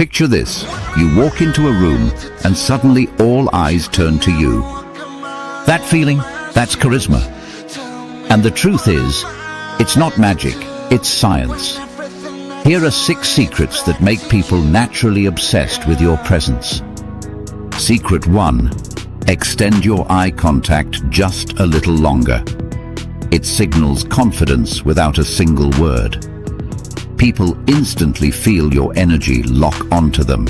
Picture this. You walk into a room and suddenly all eyes turn to you. That feeling, that's charisma. And the truth is, it's not magic, it's science. Here are 6 secrets that make people naturally obsessed with your presence. Secret 1. Extend your eye contact just a little longer. It signals confidence without a single word. People instantly feel your energy lock onto them.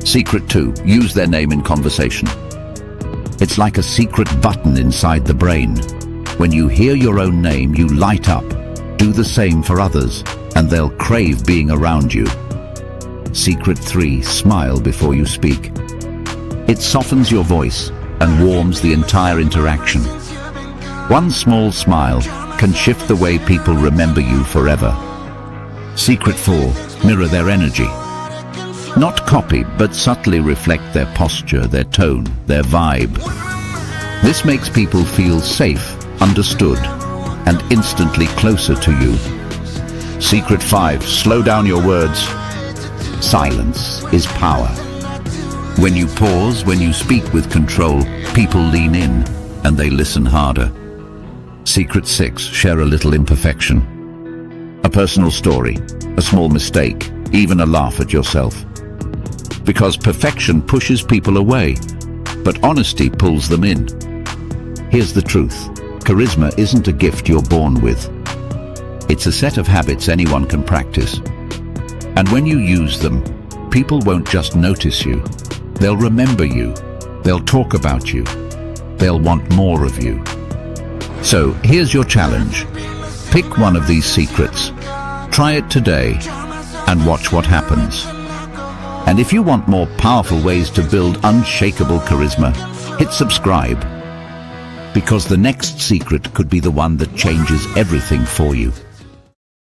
Secret 2. Use their name in conversation. It's like a secret button inside the brain. When you hear your own name, you light up. Do the same for others, and they'll crave being around you. Secret 3. Smile before you speak. It softens your voice and warms the entire interaction. One small smile can shift the way people remember you forever. Secret 4. Mirror their energy. Not copy, but subtly reflect their posture, their tone, their vibe. This makes people feel safe, understood, and instantly closer to you. Secret 5. Slow down your words. Silence is power. When you pause, when you speak with control, people lean in and they listen harder. Secret 6. Share a little imperfection. A personal story, a small mistake, even a laugh at yourself. Because perfection pushes people away, but honesty pulls them in. Here's the truth. Charisma isn't a gift you're born with. It's a set of habits anyone can practice. And when you use them, people won't just notice you. They'll remember you. They'll talk about you. They'll want more of you. So here's your challenge. Pick one of these secrets. Try it today and watch what happens. And if you want more powerful ways to build unshakable charisma, hit subscribe. Because the next secret could be the one that changes everything for you.